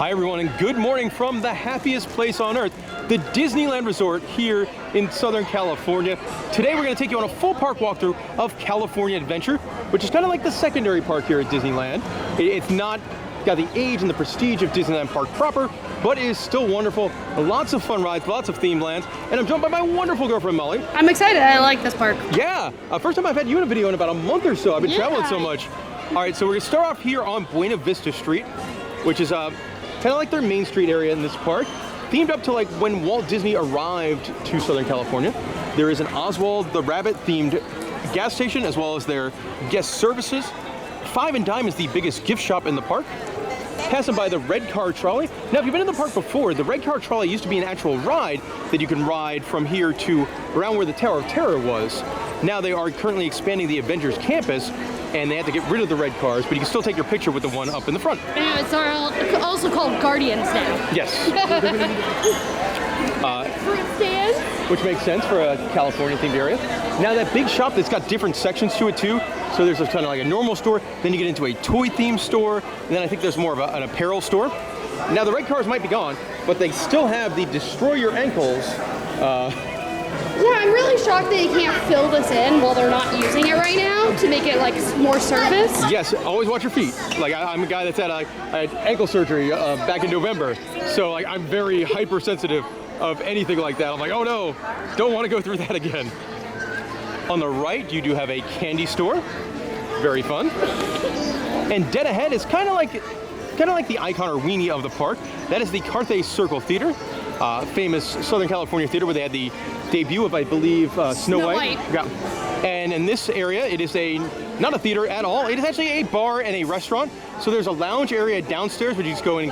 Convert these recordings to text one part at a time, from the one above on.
Hi everyone, and good morning from the happiest place on earth, the Disneyland Resort here in Southern California. Today we're going to take you on a full park walkthrough of California Adventure, which is kind of like the secondary park here at Disneyland. It's not got the age and the prestige of Disneyland Park proper, but it is still wonderful. Lots of fun rides, lots of themed lands, and I'm joined by my wonderful girlfriend Molly. I'm excited, I like this park. Yeah, first time I've had you in a video in about a month or so. I've been traveling so much. All right, so we're going to start off here on Buena Vista Street, which is kind of like their Main Street area in this park, themed up to like when Walt Disney arrived to Southern California. There is an Oswald the Rabbit themed gas station as well as their guest services. Five and Dime is the biggest gift shop in the park. Passing by the red car trolley. Now, if you've been in the park before, the red car trolley used to be an actual ride that you can ride from here to around where the Tower of Terror was. Now they are currently expanding the Avengers Campus, and they have to get rid of the red cars, but you can still take your picture with the one up in the front. And it's also called Guardians now. Yes. Fruit stands. Which makes sense for a California themed area. Now that big shop that's got different sections to it too. So there's kind of like a normal store, then you get into a toy themed store, and then I think there's more of an apparel store. Now the red cars might be gone, but they still have the Destroy Your Ankles. Yeah, I'm really shocked that you can't fill this in while they're not using it right now to make it like more service. Yes, always watch your feet. Like I'm a guy that's had ankle surgery back in November, so like I'm very hypersensitive of anything like that. I'm like, oh no, don't want to go through that again. On the right, you do have a candy store, very fun. And dead ahead is kind of like the icon or weenie of the park. That is the Carthay Circle Theater, famous Southern California theater where they had the debut of, I believe, Snow White. Yeah. And in this area, it is not a theater at all. It is actually a bar and a restaurant. So there's a lounge area downstairs where you just go in and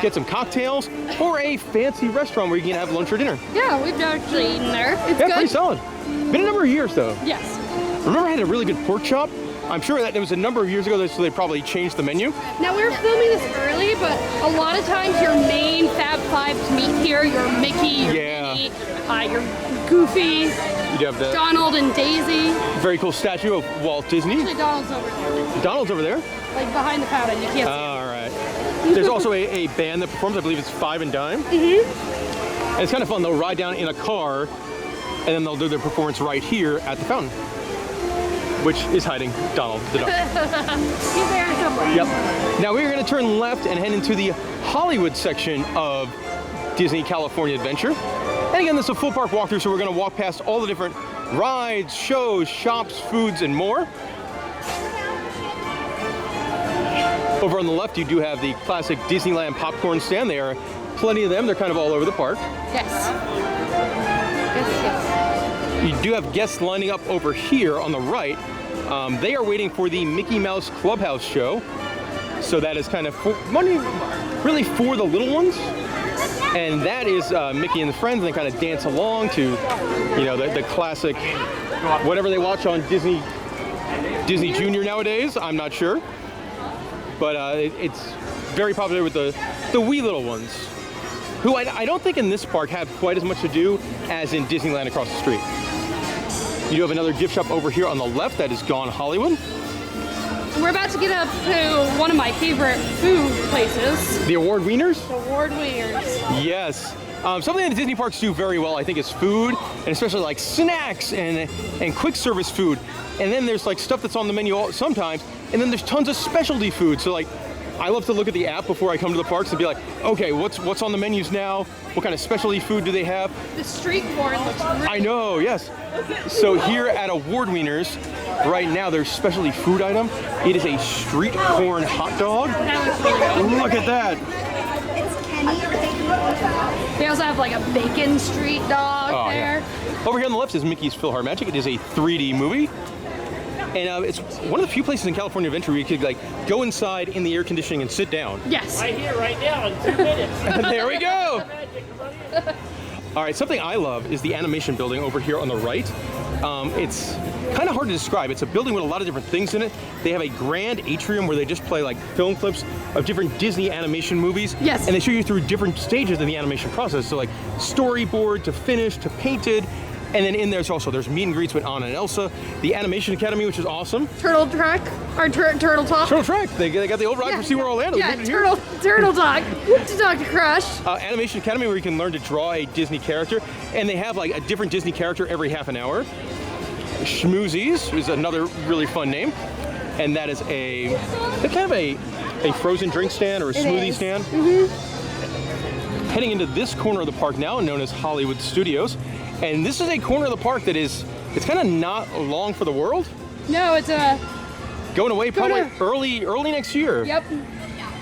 get some cocktails, or a fancy restaurant where you can have lunch or dinner. Yeah, we've actually eaten there. It's good. Pretty solid. Been a number of years though. Yes. Remember I had a really good pork chop? I'm sure that it was a number of years ago, so they probably changed the menu. Now, we were filming this early, but a lot of times your main Fab Fives meet here. Your Mickey, your Minnie, your Goofy, you have the Donald and Daisy. Very cool statue of Walt Disney. Actually, Donald's over there. Donald's over there? Like behind the fountain, you can't see. All right. There's also a band that performs, I believe it's Five and Dime. And it's kind of fun, they'll ride down in a car, and then they'll do their performance right here at the fountain, which is hiding Donald the duck. He's there somewhere. Yep. Now we're going to turn left and head into the Hollywood section of Disney California Adventure. And again, this is a full park walkthrough, so we're going to walk past all the different rides, shows, shops, foods, and more. Over on the left, you do have the classic Disneyland popcorn stand. There are plenty of them. They're kind of all over the park. Yes. Yes. You do have guests lining up over here on the right. They are waiting for the Mickey Mouse Clubhouse show. So that is kind of really for the little ones. And that is Mickey and the Friends, and they kind of dance along to, the classic, whatever they watch on Disney Junior nowadays. I'm not sure. But it's very popular with the wee little ones, who I don't think in this park have quite as much to do as in Disneyland across the street. You do have another gift shop over here on the left that is Gone Hollywood. We're about to get up to one of my favorite food places. The Award Wieners? The Award Wieners. Yes. Something that the Disney parks do very well, I think, is food, and especially like snacks and quick service food. And then there's like stuff that's on the menu sometimes, and then there's tons of specialty food. So like, I love to look at the app before I come to the parks and be like, okay, what's on the menus now? What kind of specialty food do they have? The street corn looks really I know, yes. So here at Award Wieners, right now, their specialty food item, it is a street corn hot dog. Look at that. They also have like a bacon street dog there. Yeah. Over here on the left is Mickey's PhilharMagic. It is a 3D movie. And it's one of the few places in California Adventure where you could like go inside in the air conditioning and sit down. Yes. Right here, right now, in 2 minutes. There we go. All right, something I love is the animation building over here on the right. It's kind of hard to describe. It's a building with a lot of different things in it. They have a grand atrium where they just play like film clips of different Disney animation movies. Yes. And they show you through different stages of the animation process. So like storyboard to finished to painted. And then in there's meet and greets with Anna and Elsa, the Animation Academy, which is awesome. Turtle Track, or Turtle Talk. Turtle Track, they got the old ride for SeaWorld Orlando. Yeah, Turtle Talk to Dr. Crush. Animation Academy, where you can learn to draw a Disney character, and they have like a different Disney character every half an hour. Schmoozies is another really fun name, and that is a kind of a frozen drink stand or a smoothie stand. Heading into this corner of the park now, known as Hollywood Studios, and this is a corner of the park that it's kind of not long for the world. No, it's going away probably early next year. Yep.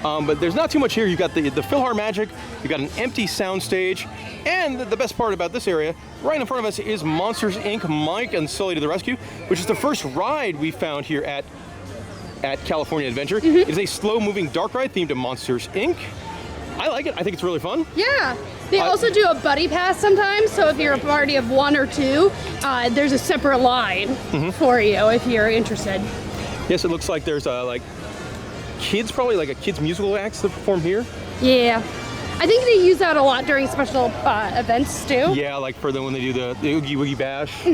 But there's not too much here. You've got the PhilharMagic, you've got an empty soundstage, and the best part about this area, right in front of us, is Monsters, Inc. Mike and Sully to the Rescue, which is the first ride we found here at California Adventure. It's a slow-moving dark ride themed to Monsters, Inc. I like it. I think it's really fun. Yeah. They also do a buddy pass sometimes, so if you're a party of 1 or 2, there's a separate line for you if you're interested. Yes, it looks like there's kids, probably like a kids musical acts that perform here. Yeah. I think they use that a lot during special events too. Yeah, like for when they do the Oogie Woogie Bash.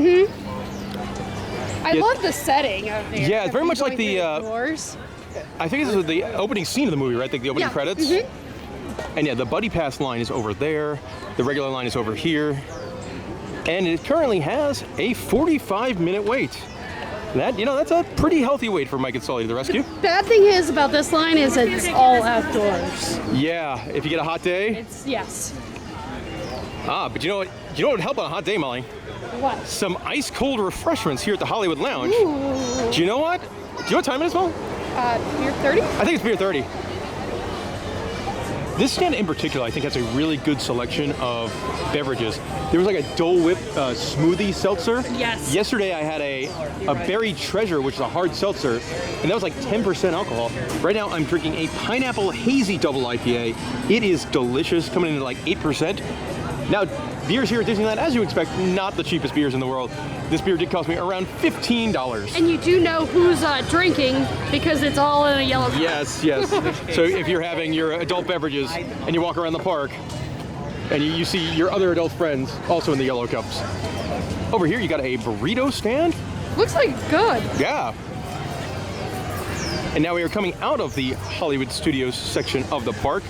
I love the setting of it. Yeah, it's very much like the doors. I think this is the opening scene of the movie, right? Like the opening credits. And yeah, the buddy pass line is over there. The regular line is over here. And it currently has a 45-minute wait. That's a pretty healthy wait for Mike and Sully to the Rescue. The bad thing is about this line is it's all outdoors. Yeah, if you get a hot day. Yes. But you know what would help on a hot day, Molly? What? Some ice cold refreshments here at the Hollywood Lounge. Ooh. Do you know what time it is, Molly? Beer 30? I think it's beer 30. This stand in particular, I think, has a really good selection of beverages. There was like a Dole Whip smoothie seltzer. Yes. Yesterday I had a Berry Treasure, which is a hard seltzer, and that was like 10% alcohol. Right now I'm drinking a Pineapple Hazy Double IPA. It is delicious, coming in at like 8%. Now, beers here at Disneyland, as you expect, not the cheapest beers in the world. This beer did cost me around $15. And you do know who's drinking because it's all in a yellow cup. Yes. So if you're having your adult beverages and you walk around the park and you see your other adult friends also in the yellow cups. Over here you got a burrito stand. Looks like good. Yeah. And now we are coming out of the Hollywood Studios section of the park.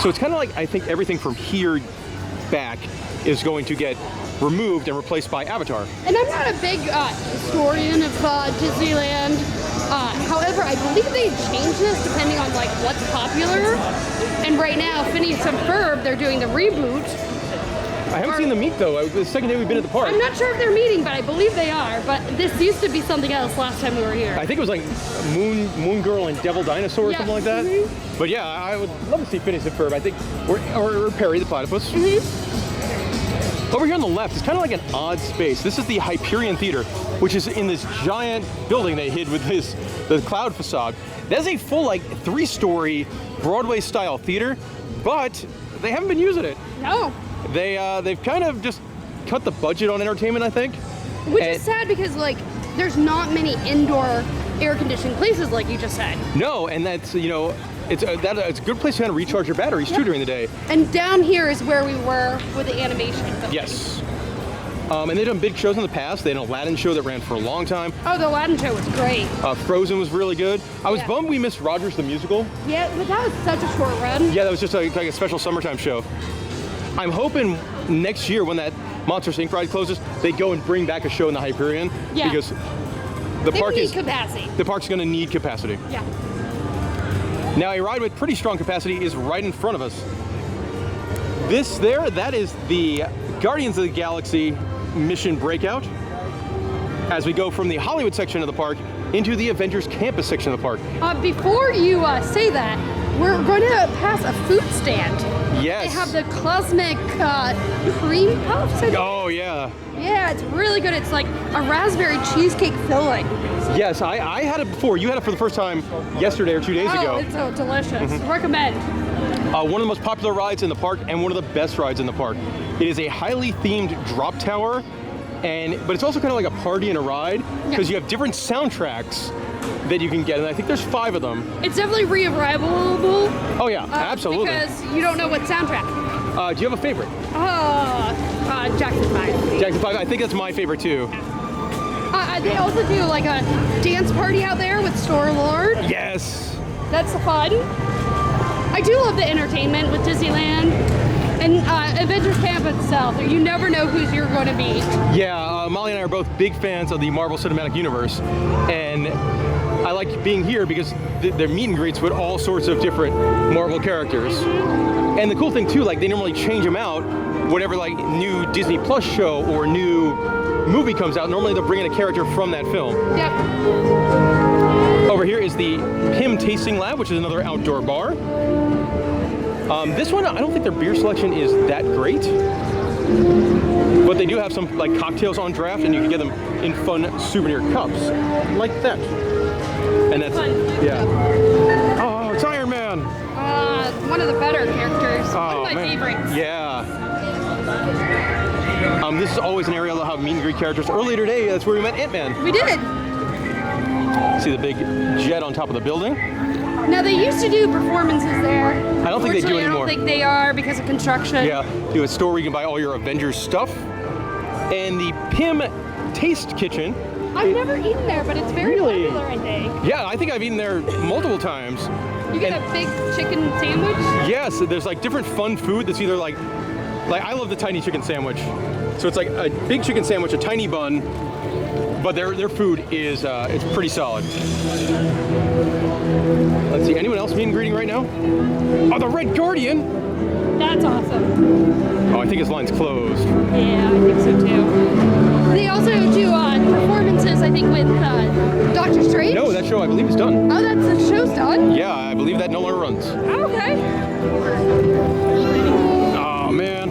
So it's kind of like, I think everything from here back is going to get removed and replaced by Avatar. And I'm not a big historian of Disneyland. However, I believe they change this depending on like what's popular. And right now, Phineas and Ferb, they're doing the reboot. I haven't seen them meet though. The second day we've been at the park. I'm not sure if they're meeting, but I believe they are. But this used to be something else last time we were here. I think it was like Moon Girl and Devil Dinosaur or something like that. But yeah, I would love to see Phineas and Ferb. I think, or Perry the Platypus. Over here on the left is kind of like an odd space. This is the Hyperion Theater, which is in this giant building they hid with the cloud facade. That's a full like 3-story Broadway-style theater, but they haven't been using it. No. They've kind of just cut the budget on entertainment, I think. Which is sad because like there's not many indoor air-conditioned places like you just said. No, and that's it's a good place to kind of recharge your batteries too during the day. And down here is where we were with the animation film. Yes. And they've done big shows in the past. They had an Aladdin show that ran for a long time. Oh, the Aladdin show was great. Frozen was really good. I was bummed we missed Rogers the Musical. Yeah, but that was such a short run. Yeah, that was just like a special summertime show. I'm hoping next year when that Monsters, Inc. ride closes, they go and bring back a show in the Hyperion. Yeah. Because the park need capacity. The park's going to need capacity. Yeah. Now, a ride with pretty strong capacity is right in front of us. That is the Guardians of the Galaxy Mission Breakout. As we go from the Hollywood section of the park into the Avengers Campus section of the park. Before you say that, we're going to pass a food stand. Yes. They have the cosmic cream puffs. Oh, yeah. Yeah, it's really good. It's like a raspberry cheesecake filling. Yes, I had it before. You had it for the first time yesterday or 2 days ago. Oh, it's so delicious. Recommend. One of the most popular rides in the park and one of the best rides in the park. It is a highly themed drop tower, but it's also kind of like a party and a ride because you have different soundtracks that you can get, and I think there's 5 of them. It's definitely re-arrivable. Oh yeah, absolutely. Because you don't know what soundtrack. Do you have a favorite? Jackson 5. Jackson 5, I think that's my favorite too. They also do like a dance party out there with Star-Lord. Yes. That's fun. I do love the entertainment with Disneyland. And Avengers Campus itself, you never know who you're going to meet. Yeah, Molly and I are both big fans of the Marvel Cinematic Universe, and I like being here because they're meet and greets with all sorts of different Marvel characters. And the cool thing too, like they normally change them out, whatever like new Disney Plus show or new movie comes out, normally they'll bring in a character from that film. Yep. Over here is the Pim Tasting Lab, which is another outdoor bar. This one, I don't think their beer selection is that great, but they do have some like cocktails on draft, and you can get them in fun souvenir cups, like that. And that's Fun. yeah. Oh, it's Iron Man. One of the better characters. One of my man. favorites. Yeah. This is always an area that'll have meet and greet characters. Earlier today, that's where we met Ant-Man. We did. See the big jet on top of the building? Now they used to do performances there. I don't think they do Unfortunately, anymore. I don't think they are because of construction. Yeah, do a store where you can buy all your Avengers stuff. And the Pim Taste Kitchen. I've never eaten there, but it's very Really? popular, I think. Yeah, I think I've eaten there multiple times. You get And- a big chicken sandwich. Yes, there's like different fun food that's either like I love the tiny chicken sandwich. So it's like a big chicken sandwich, a tiny bun, but their food is it's pretty solid. Let's see, anyone else meet and greeting right now? Oh, the Red Guardian! That's awesome. Oh, I think his line's closed. Yeah, I think so too. They also do performances, I think, with Doctor Strange. No, that show I believe is done. Oh, the show's done? Yeah, I believe that no longer runs. Oh, okay. Oh man.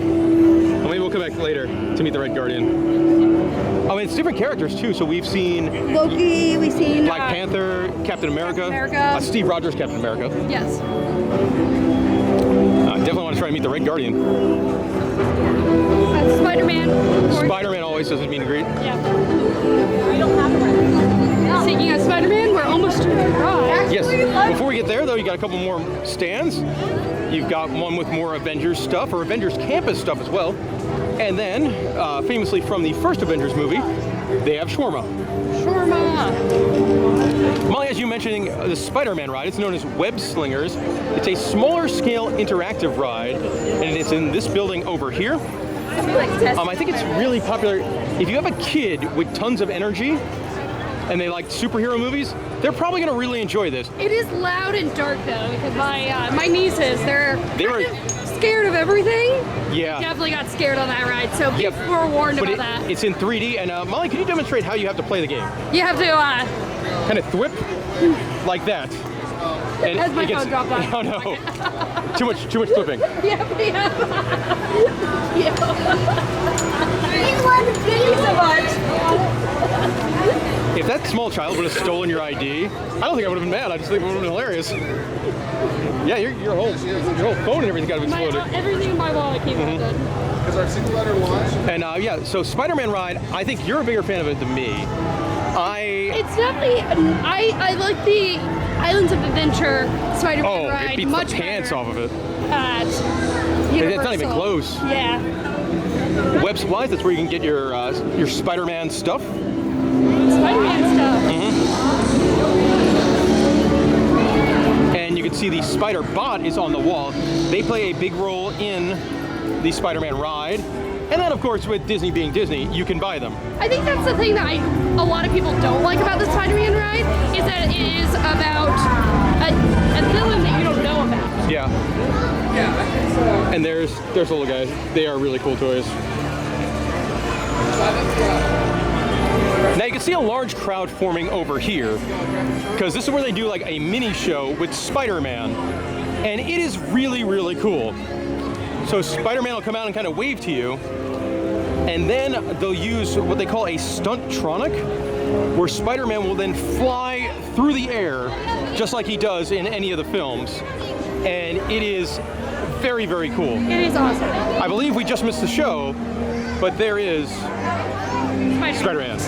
Well, maybe we'll come back later to meet the Red Guardian. I mean, it's different characters too. So we've seen Loki, we've seen Black Panther, Captain America, Steve Rogers, Captain America. Yes. I definitely want to try and meet the Red Guardian. Spider-Man. Spider-Man always does his meet and greet. Yeah. We don't have a Red. Speaking of Spider-Man, we're almost to the ride. Yes. Before we get there, though, you got a couple more stands. You've got one with more Avengers stuff, or Avengers Campus stuff as well. And then, famously from the first Avengers movie, they have shawarma. Shawarma. Molly, as you mentioned, the Spider-Man ride, it's known as Web Slingers. It's a smaller scale interactive ride, and it's in this building over here. I think it's really popular. If you have a kid with tons of energy, and they like superhero movies, they're probably going to really enjoy this. It is loud and dark though, because my nieces, they're were scared of everything. Yeah. Definitely got scared on that ride, so be Yep. forewarned But about that. it's in 3D, and Molly, can you demonstrate how you have to play the game? You have to, Kind of thwip like that. And as my it gets- phone dropped off. Oh no, too much flipping. Yeah. Thank you so much. If that small child would have stolen your ID, I don't think I would have been mad. I just think it would have been hilarious. Yeah, your whole phone and everything got exploded. Everything in my wallet came out good. Is our single letter launch? And yeah, so Spider-Man ride, I think you're a bigger fan of it than me. It's definitely, I like the Islands of Adventure Spider-Man ride it beats much the pants better off of it. at It's not even Universal. close. Yeah. Web Supplies, that's where you can get your Spider-Man stuff. Spider-Man stuff. And you can see the Spider Bot is on the wall. They play a big role in the Spider-Man ride. And then, of course, with Disney being Disney, you can buy them. I think that's the thing that a lot of people don't like about the Spider-Man ride, is that it is about a villain that you don't know about. Yeah. And there's little guys. They are really cool toys. Now you can see a large crowd forming over here, because this is where they do like a mini show with Spider-Man. And it is really, really cool. So Spider-Man will come out and kind of wave to you, and then they'll use what they call a stunt-tronic, where Spider-Man will then fly through the air, just like he does in any of the films. And it is very, very cool. It is awesome. I believe we just missed the show, but there is Spider-Man.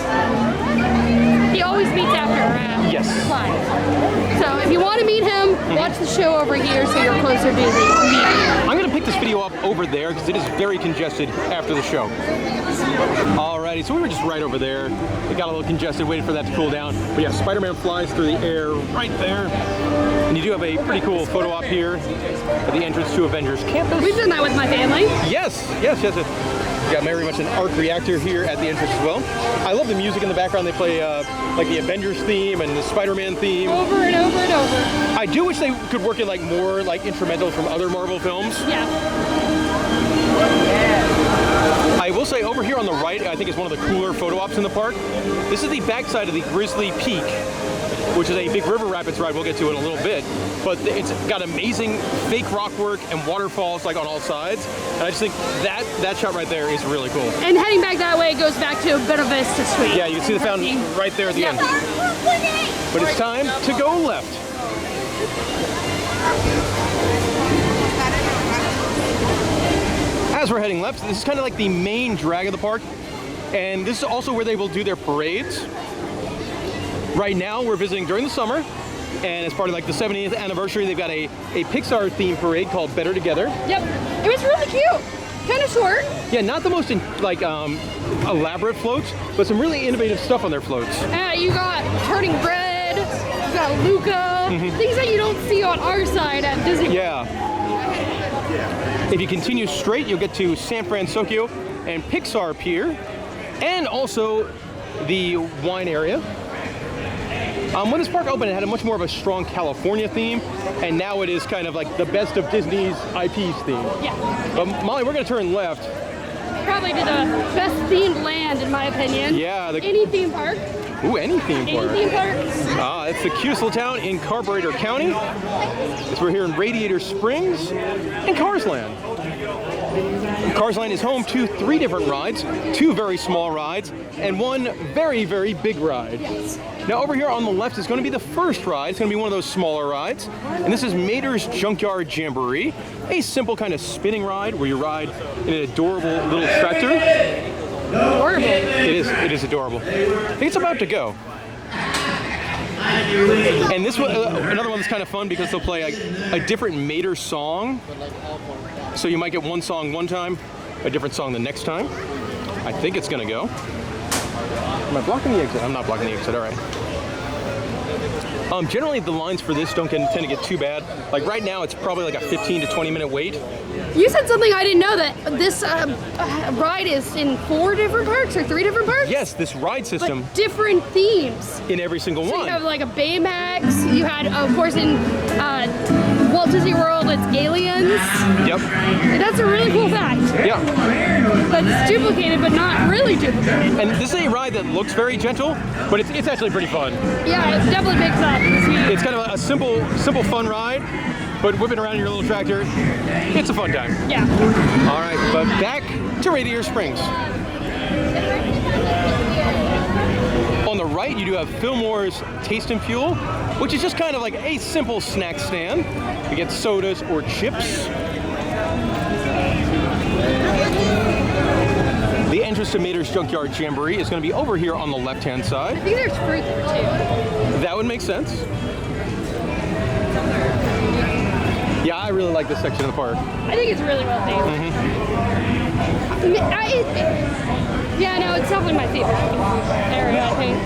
He always meets after Yes. live. So if you want to meet him, watch the show over here so you're closer to the meeting. I'm gonna pick pick this video up over there because it is very congested after the show. Alrighty, so we were just right over there. It got a little congested, waiting for that to cool down. But yeah, Spider-Man flies through the air right there. And you do have a pretty cool photo op here at the entrance to Avengers Campus. We've done that with my family. Yes. Got very much an arc reactor here at the entrance as well. I love the music in the background. They play like the Avengers theme and the Spider-Man theme. Over and over and over. I do wish they could work in like more like instrumentals from other Marvel films. Yeah. I will say over here on the right, I think is one of the cooler photo ops in the park. This is the backside of the Grizzly Peak, which is a big river rapids ride we'll get to in a little bit. But it's got amazing fake rock work and waterfalls like on all sides. And I just think that shot right there is really cool. And heading back that way goes back to Buena Vista Street. Yeah, you can see the fountain right there at the end. But it's time to go left. As we're heading left, this is kind of like the main drag of the park. And this is also where they will do their parades. Right now, we're visiting during the summer. And as part of like the 70th anniversary, they've got a Pixar themed parade called Better Together. Yep, it was really cute. Kind of short. Yeah, not the most elaborate floats, but some really innovative stuff on their floats. You got turning red, you got Luca, things that you don't see on our side at Disney World. Yeah. If you continue straight, you'll get to San Fransokyo and Pixar Pier, and also the wine area. When this park opened, it had a much more of a strong California theme, and now it is kind of like the best of Disney's IPs theme. Yeah. But Molly, we're gonna turn left. Probably the best themed land, in my opinion. Yeah. Any theme park. Ooh, any theme park. Any theme park. It's the cutest little town in Carburetor County. We're here in Radiator Springs and Cars Land. Cars Land is home to 3 different rides, 2 very small rides, and 1 very, very big ride. Yes. Now over here on the left is going to be the first ride. It's going to be one of those smaller rides. And this is Mater's Junkyard Jamboree, a simple kind of spinning ride where you ride in an adorable little tractor. Adorable. It is adorable. I think it's about to go. And this one, another one that's kind of fun because they'll play a different Mater song. So you might get one song one time, a different song the next time. I think it's gonna go. Am I blocking the exit? I'm not blocking the exit, all right. Generally the lines for this don't tend to get too bad. Like right now it's probably like a 15 to 20 minute wait. You said something I didn't know, that this ride is in 4 different parks or 3 different parks? Yes, this ride system. But different themes. In every single So one. you have like a Baymax, you had, of course, in Walt Disney World, it's Galians. Yep. That's a really cool fact. Yeah. But it's duplicated, but not really duplicated. And this is a ride that looks very gentle, but it's actually pretty fun. Yeah, it definitely picks up. It's kind of a simple fun ride, but whipping around in your little tractor, it's a fun time. Yeah. All right, but back to Radiator Springs. On the right, you do have Fillmore's Taste and Fuel, which is just kind of like a simple snack stand. You get sodas or chips. The entrance to Mater's Junkyard Jamboree is going to be over here on the left-hand side. I think there's fruit there too. That would make sense. Yeah, I really like this section of the park. I think it's really well themed. Yeah, no, it's definitely my favorite area, I think.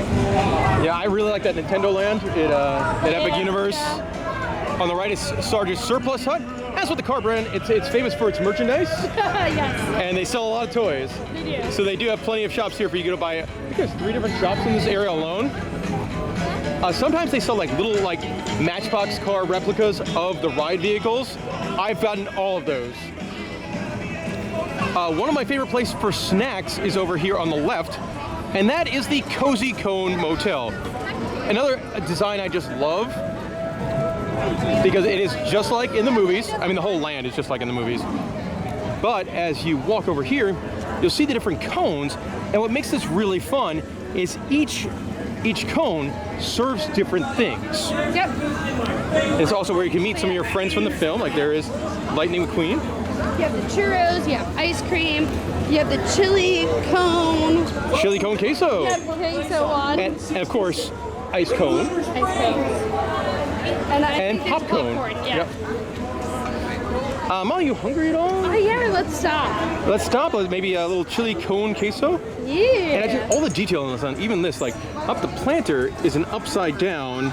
Yeah, I really like that Nintendo Land at Epic Universe. On the right is Sarge's Surplus Hut. As with the car brand, it's famous for its merchandise. Yes. And they sell a lot of toys. They do. So they do have plenty of shops here for you to go buy. I think there's 3 different shops in this area alone. Sometimes they sell like little Matchbox car replicas of the ride vehicles. I've gotten all of those. One of my favorite places for snacks is over here on the left, and that is the Cozy Cone Motel. Another design I just love, because it is just like in the movies. I mean, the whole land is just like in the movies. But as you walk over here, you'll see the different cones, and what makes this really fun is each cone serves different things. Yep. It's also where you can meet some of your friends from the film, like there is Lightning McQueen. You have the churros, you have ice cream, you have the chili cone. Chili cone queso. You have queso one. And of course, ice cone. Ice cream. And I think it's popcorn. popcorn, yeah. Yep. Are you hungry at all? Oh yeah, let's stop. Let's stop. Maybe a little chili con queso. Yeah. And actually, all the detail on this, even this, like up the planter is an upside down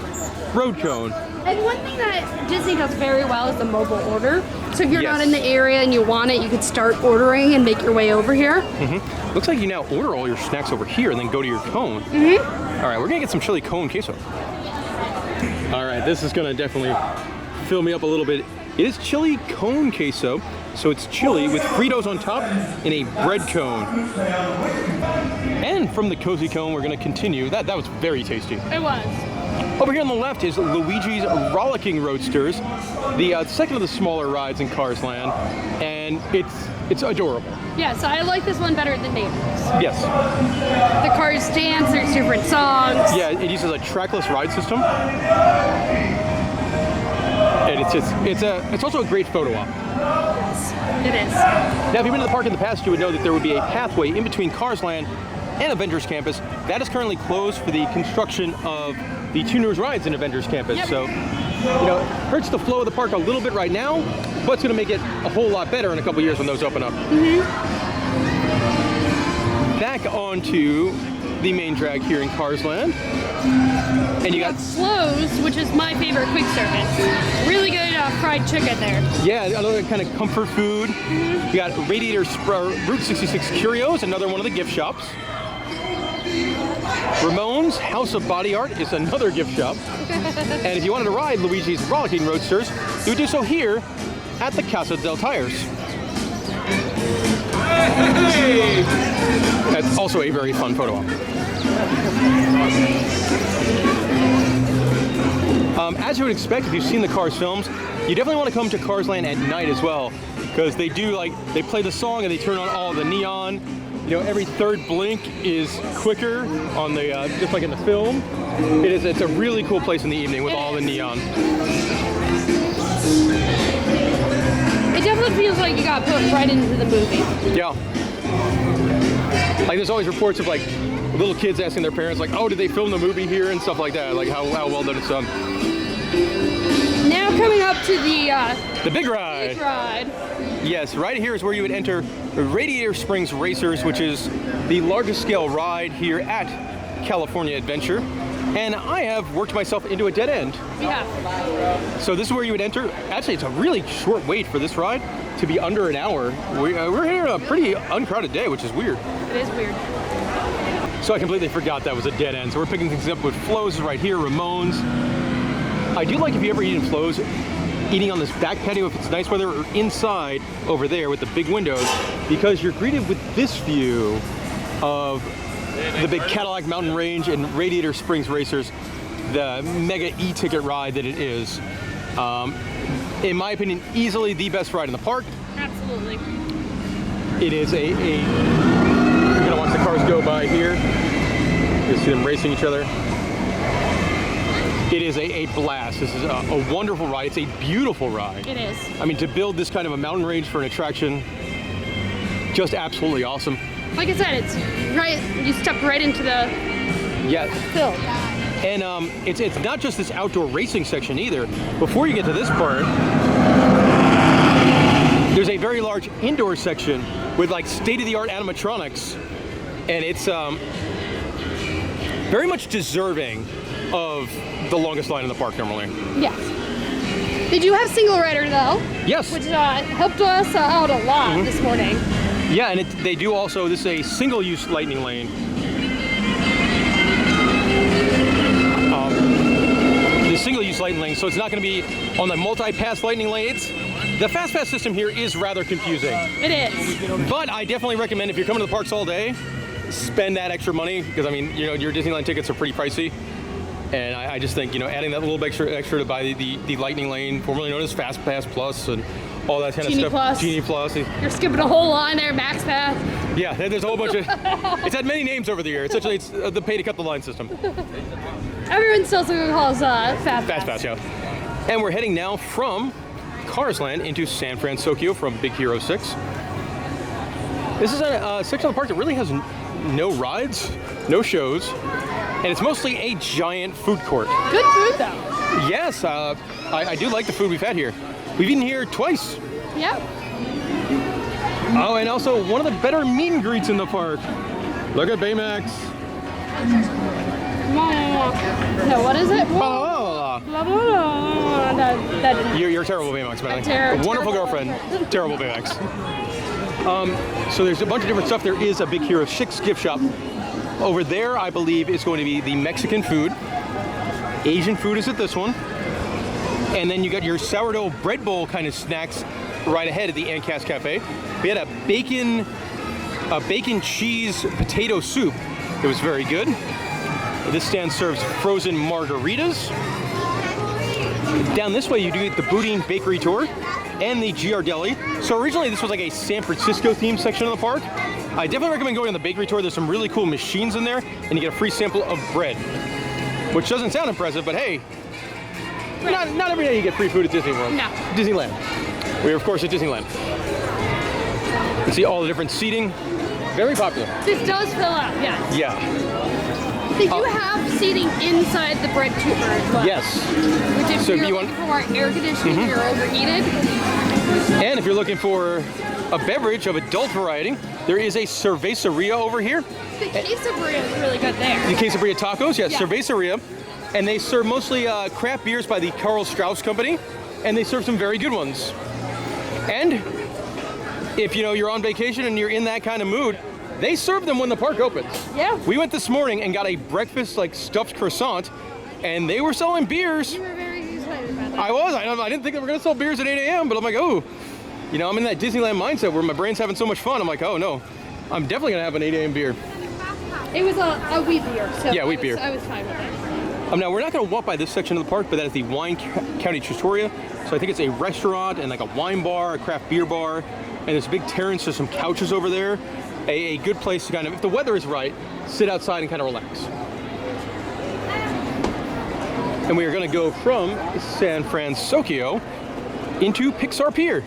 road cone. And one thing that Disney does very well is the mobile order. So if you're Yes. not in the area and you want it, you could start ordering and make your way over here. Looks like you now order all your snacks over here and then go to your cone. All right, we're gonna get some chili con queso. All right, this is gonna definitely fill me up a little bit. It is chili con queso, so it's chili with Fritos on top in a bread cone. And from the cozy cone, we're gonna continue. That was very tasty. It was. Over here on the left is Luigi's Rollicking Roadsters, the second of the smaller rides in Cars Land, and it's adorable. Yes, I like this one better than Neighbors. Yes. The cars dance, there's different songs. Yeah, it uses a trackless ride system. And it's also a great photo op. It is. Now, if you've been to the park in the past, you would know that there would be a pathway in between Cars Land and Avengers Campus. That is currently closed for the construction of the two newest rides in Avengers Campus. Yep. So, it hurts the flow of the park a little bit right now, but it's going to make it a whole lot better in a couple years when those open up. Back onto the main drag here in Cars Land. And you got Slows, which is my favorite quick service. Really good fried chicken there. yeah, another kind of comfort food. You got Radiator Route 66 Curios, another one of the gift shops. Ramon's House of Body Art is another gift shop. And if you wanted to ride Luigi's Rollicking Roadsters, you would do so here at the Casa del Tires. That's also a very fun photo op. As you would expect, if you've seen the Cars films, you definitely want to come to Cars Land at night as well, because they play the song and they turn on all the neon. Every third blink is quicker on the just like in the film. It's a really cool place in the evening with all the neon. It definitely feels like you got put right into the movie. Yeah. Like there's always reports of like little kids asking their parents like, oh, did they film the movie here and stuff like that, like how well done it's done. Now coming up to The big ride. big ride. Yes, right here is where you would enter Radiator Springs Racers, which is the largest scale ride here at California Adventure. And I have worked myself into a dead end. Yeah. So this is where you would enter. Actually, it's a really short wait for this ride to be under an hour. We're here on a pretty uncrowded day, which is weird. It is weird. So I completely forgot that was a dead end. So we're picking things up with Flo's right here, Ramon's. I do like if you ever eat in Flo's, eating on this back patio if it's nice weather, or inside over there with the big windows, because you're greeted with this view of the big Cadillac Mountain Range and Radiator Springs Racers, the mega e-ticket ride that it is. In my opinion, easily the best ride in the park. Absolutely. It is you're gonna watch the cars go by here. You'll see them racing each other. It is a blast. This is a wonderful ride. It's a beautiful ride. It is. I mean, to build this kind of a mountain range for an attraction, just absolutely awesome. Like I said, it's right. You step right into the film. And it's not just this outdoor racing section either. Before you get to this part, there's a very large indoor section with like state-of-the-art animatronics, and it's very much deserving of the longest line in the park normally. Yes. They do have single rider though. Yes. Which helped us out a lot this morning. Yeah, and they do also, this is a single-use lightning lane. The single-use lightning lane, so it's not going to be on the multi-pass lightning lane. The fast pass system here is rather confusing. It is. But I definitely recommend if you're coming to the parks all day, spend that extra money, because I mean, your Disneyland tickets are pretty pricey. And I just think, adding that little bit extra to buy the lightning lane, formerly known as Fast Pass Plus, and all that kind Genie of stuff. Plus. Genie Plus. You're skipping a whole line there, Max Pass. Yeah, there's a whole bunch of. It's had many names over the years. Essentially, it's the pay to cut the line system. Everyone still calls Fast Pass. Fast Pass, yeah. And we're heading now from Cars Land into San Fransokyo from Big Hero 6. This is a section of the park that really has no rides, no shows, and it's mostly a giant food court. Good food though. Yes, I do like the food we've had here. We've eaten here twice Yep. Oh, and also one of the better meet and greets in the park. Look at Baymax. No, what is it? Blah, blah, blah, blah. That You're terrible, Baymax, by the way. Terrible. Wonderful girlfriend. Terrible, Baymax. So there's a bunch of different stuff. There is a big Hero 6 gift shop. Over there, I believe, is going to be the Mexican food. Asian food is at this one. And then you got your sourdough bread bowl kind of snacks right ahead at the Ancast Cafe. We had a bacon cheese potato soup. It was very good. This stand serves frozen margaritas. Down this way, you do get the Boudin Bakery Tour and the Giardelli. So originally, this was like a San Francisco themed section of the park. I definitely recommend going on the bakery tour. There's some really cool machines in there, and you get a free sample of bread, which doesn't sound impressive, but hey, not every day you get free food at Disney World. No. Disneyland. We are, of course, at Disneyland. You can see all the different seating. Very popular. This does fill out, yes. Yeah. They do have seating inside the bread tuber as well. Yes. Which if So if you're you looking for more air conditioning, you're overheated. And if you're looking for a beverage of adult variety, there is a cerveceria over here. The quesadilla is really good there. The quesadilla tacos, yes, Yeah. cerveceria. And they serve mostly craft beers by the Karl Strauss Company, and they serve some very good ones. And if you're on vacation and you're in that kind of mood, they serve them when the park opens. Yeah. We went this morning and got a breakfast like stuffed croissant, and they were selling beers. You were very excited about that. I was. I didn't think they were going to sell beers at 8 a.m., but I'm like, oh. I'm in that Disneyland mindset where my brain's having so much fun. I'm like, oh no, I'm definitely going to have an 8 a.m. beer. It was a wheat beer. So Yeah, wheat beer. I was fine with it. Now, we're not going to walk by this section of the park, but that is the Wine County Trattoria. So I think it's a restaurant and like a wine bar, a craft beer bar, and there's a big terrace, there's some couches over there. A good place to kind of, if the weather is right, sit outside and kind of relax. And we are going to go from San Fransokyo into Pixar Pier.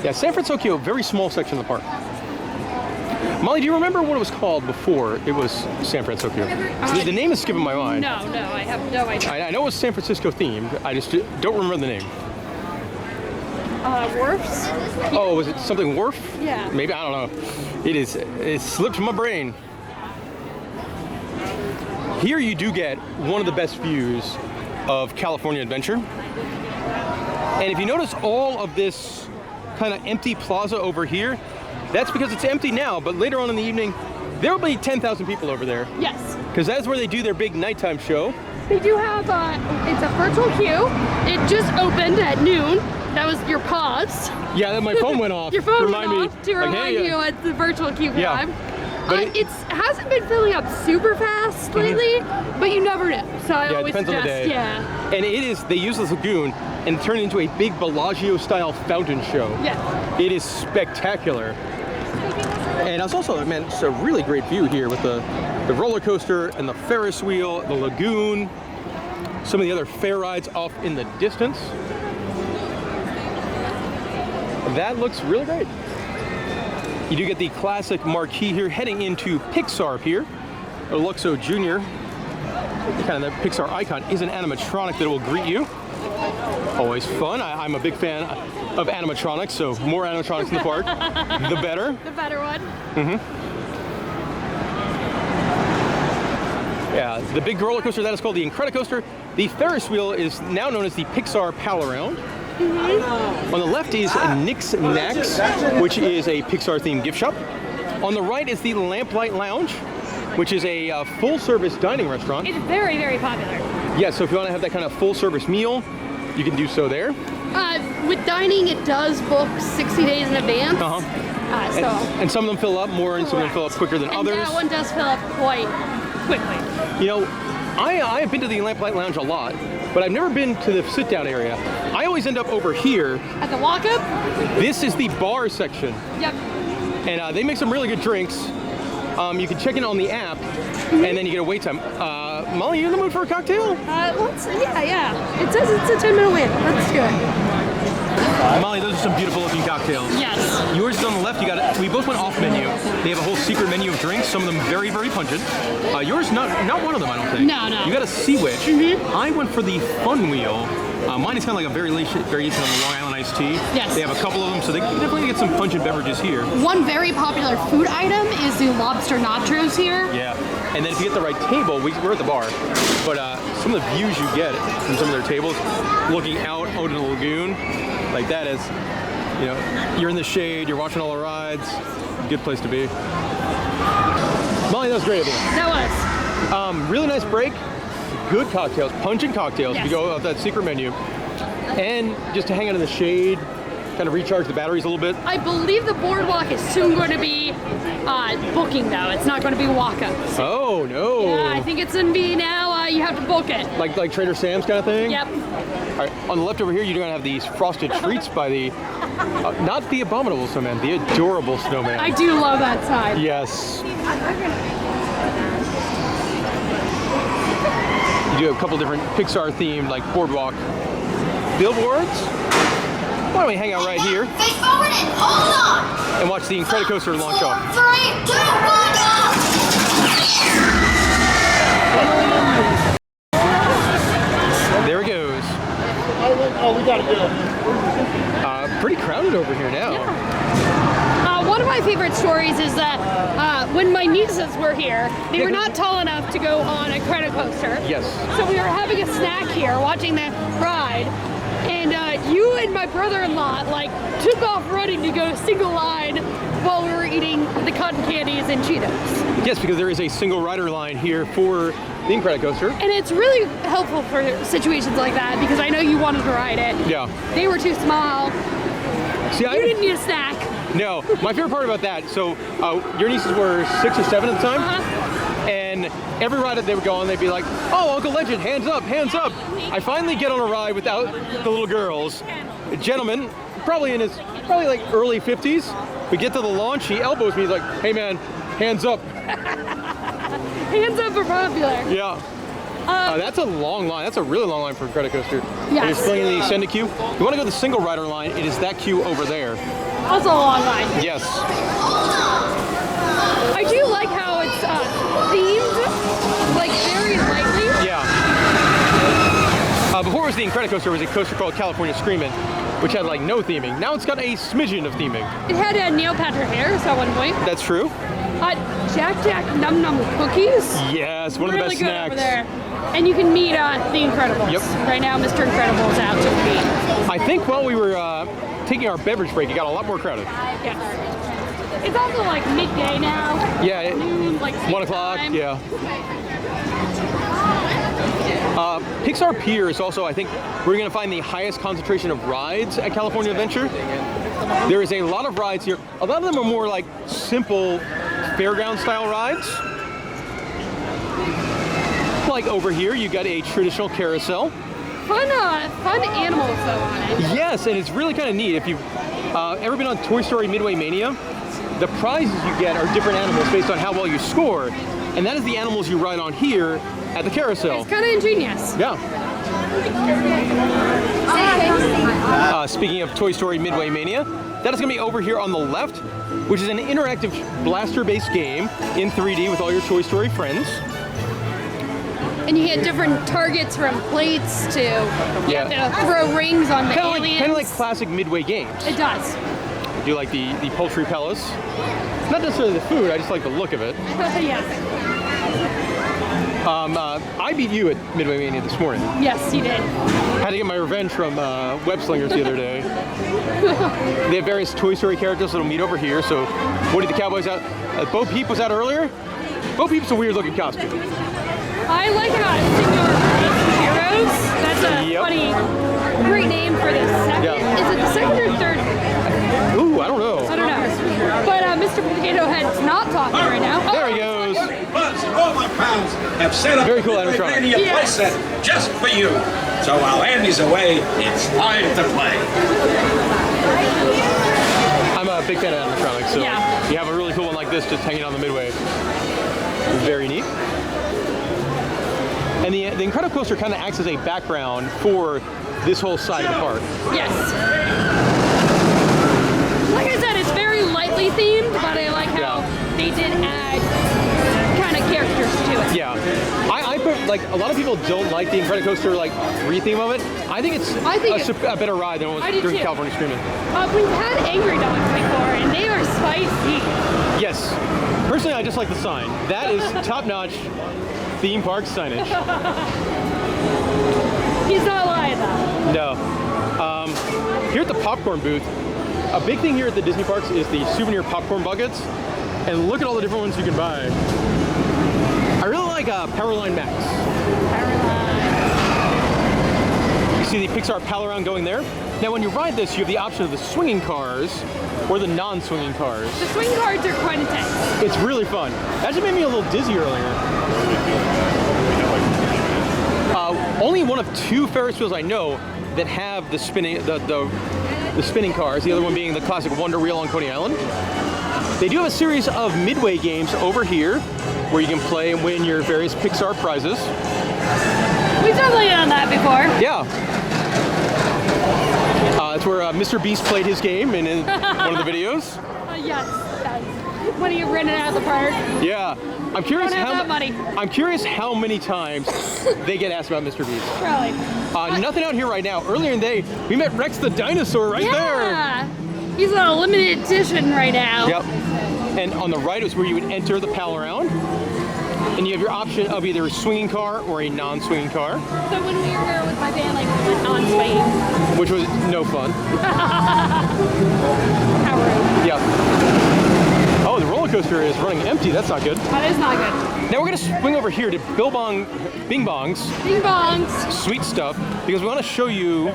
Yeah, San Fransokyo, very small section of the park. Molly, do you remember what it was called before it was San Fransokyo? The name is skipping my mind. No, I have no idea. I know it was San Francisco themed. I just don't remember the name. Wharfs? Oh, was it something Wharf? Yeah. Maybe, I don't know. It slipped from my brain. Here you do get one of the best views of California Adventure. And if you notice all of this kind of empty plaza over here, that's because it's empty now, but later on in the evening, there will be 10,000 people over there. Yes. Because that's where they do their big nighttime show. They do have, it's a virtual queue. It just opened at noon. That was your pause. Yeah, my phone went off. Your phone to went remind off me. to Like, remind hey, you it's the virtual queue Yeah. time. But It hasn't been filling up super fast lately, but you never know. So I Yeah, it always depends on the suggest, day. yeah. And they use this lagoon and turn it into a big Bellagio-style fountain show. Yeah. It is spectacular. And it's also, man, it's a really great view here with the roller coaster and the Ferris wheel, the lagoon, some of the other fair rides off in the distance. That looks really great. You do get the classic marquee here heading into Pixar Pier. Luxo Jr., kind of the Pixar icon, is an animatronic that will greet you. Always fun. I'm a big fan of animatronics, so more animatronics in the park, the better. The better one. Yeah, the big roller coaster, that is called the Incredicoaster. The Ferris wheel is now known as the Pixar Pal Around. On the left is Nick's Knacks, which is a Pixar-themed gift shop. On the right is the Lamplight Lounge, which is a full-service dining restaurant. It's very, very popular. Yeah, so if you want to have that kind of full-service meal, you can do so there. With dining, it does book 60 days in advance. And some of them fill up more, and some of them fill up quicker than others. That one does fill up quite quickly. I have been to the Lamplight Lounge a lot, but I've never been to the sit-down area. I always end up over here. At the walk-up? This is the bar section. Yep. And they make some really good drinks. You can check in on the app, and then you get a wait time. Molly, you in the mood for a cocktail? Yeah. It says it's a 10-minute wait. Let's do it. Molly, those are some beautiful looking cocktails. Yes. Yours is on the left. We both went off menu. They have a whole secret menu of drinks. Some of them very, very pungent. Yours not one of them, I don't think. No. You got a Sea Witch. I went for the Fun Wheel, Mine is kind of like a variation on the Long Island iced tea. Yes. They have a couple of them, so they can definitely get some pungent beverages here. One very popular food item is the lobster nachos here. Yeah, and then if you get the right table, we're at the bar, but some of the views you get from some of their tables, looking out in the lagoon, like that is, you know, you're in the shade, you're watching all the rides, good place to be. Molly, that was great of you. That was. Really nice break, good cocktails, pungent cocktails, Yes. if you go off that secret menu, and just to hang out in the shade, kind of recharge the batteries a little bit. I believe the boardwalk is soon going to be booking though. It's not going to be walk-ups. Oh, no. Yeah, I think it's going to be now. You have to book it. Like Trader Sam's kind of thing? Yep. All right, on the left over here, you're gonna have these frosted treats by the, not the abominable snowman, the adorable snowman. I do love that side. Yes. You do have a couple different Pixar themed, like boardwalk billboards. Why don't we hang out right here Face forward and hold on. and watch the Incredicoaster launch off. 3, 2, 1, There it goes. Oh, we got to go. Pretty crowded over here now. One of my favorite stories is that when my nieces were here, they were not tall enough to go on a Incredicoaster. Yes. So we were having a snack here, watching the ride, and you and my brother-in-law like took off running to go single line while we were eating the cotton candies and Cheetos. Yes, because there is a single rider line here for the Incredicoaster. And it's really helpful for situations like that because I know you wanted to ride it. Yeah. They were too small. See, You didn't need a snack. No, my favorite part about that, so your nieces were 6 or 7 at the time, and every ride that they would go on, they'd be like, oh, Uncle Legend, hands up, hands up. I finally get on a ride without the little girls. A gentleman, probably like early 50s, we get to the launch, he elbows me, he's like, hey man, hands up. Hands up for popular. Yeah. That's a long line. That's a really long line for a Incredicoaster. Yes. You're still in the extended queue. If you want to go the single rider line, it is that queue over there. Also a long line. Yes. I do like how it's themed, like very lightly. Yeah. Before it was the Incredicoaster, there was a coaster called California Screamin', which had like no theming. Now it's got a smidgen of theming. It had Neil Patrick Harris at one point. That's true. Jack Num Num cookies. Yes, one of the Really best good snacks. over there. And you can meet the Incredibles. Yep. Right now, Mr. Incredible is out to meet. I think while we were taking our beverage break, it got a lot more crowded. Yes. It's also like midday now. Yeah, Noon, like 1 o'clock, time. yeah. Pixar Pier is also, I think, we're going to find the highest concentration of rides at California Adventure. There is a lot of rides here. A lot of them are more like simple fairground style rides. Like over here, you got a traditional carousel. Fun animals though on it. Yes, and it's really kind of neat. If you've ever been on Toy Story Midway Mania, the prizes you get are different animals based on how well you score. And that is the animals you ride on here at the carousel. It's kind of ingenious. Yeah. Speaking of Toy Story Midway Mania, that is going to be over here on the left, which is an interactive blaster-based game in 3D with all your Toy Story friends. And you get different targets from plates to you have to throw rings on the aliens. Kind of like classic Midway games. It does. Do like the Poultry Palace. Not necessarily the food, I just like the look of it. Yes. I beat you at Midway Mania this morning. Yes, you did. Had to get my revenge from Web Slingers the other day. They have various Toy Story characters that'll meet over here. So Woody the Cowboy's out. Bo Peep was out earlier. Bo Peep's a weird looking costume. I like Senor Heroes. That's a funny, great name for the second. Yeah. Is it the second or third? Ooh, I don't know. I don't know. But Mr. Potato Head's not talking right now. There he goes. Buzz and all my pals have set up Very cool a animatronic. Mania playset just for you. So while Andy's away, it's time to play. I'm a big fan of animatronics, so Yeah. you have a really cool one like this just hanging on the Midway. Very neat. And the Incredicoaster kind of acts as a background for this whole side of the park. Yes. Like I said, it's very lightly themed, but I like how they did add kind of characters to it. Yeah. I like a lot of people don't like the Incredicoaster like re-theme of it. I think it's a better ride than it was during California Screaming. We've had Angry Dogs before, and they are spicy. Yes. Personally, I just like the sign. That is top-notch theme park signage. He's not lying though. No. Here at the popcorn booth, a big thing here at the Disney parks is the souvenir popcorn buckets. And look at all the different ones you can buy. I really like Powerline Max. Powerline. You see the Pixar Pal Around going there? Now when you ride this, you have the option of the swinging cars or the non-swinging cars. The swing cars are quite intense. It's really fun. That just made me a little dizzy earlier. Only one of 2 Ferris wheels I know that have the spinning the spinning cars, the other one being the classic Wonder Wheel on Coney Island. They do have a series of Midway games over here where you can play and win your various Pixar prizes. We've definitely done that before. Yeah. That's where Mr. Beast played his game in one of the videos. Yes. When you rented out the park. Yeah. I'm curious money. I'm curious how many times they get asked about Mr. Beast. Probably. Nothing out here right now. Earlier in the day, we met Rex the dinosaur right there. Yeah. He's on a limited edition right now. Yep. And on the right is where you would enter the Pal Around. And you have your option of either a swinging car or a non-swinging car. So when we were here with my family, we went non-swinging. Which was no fun. How rude. Yeah. Oh, the roller coaster is running empty. That's not good. That is not good. Now we're going to swing over here to Bing Bong's Bing Bongs. Sweet Stuff because we want to show you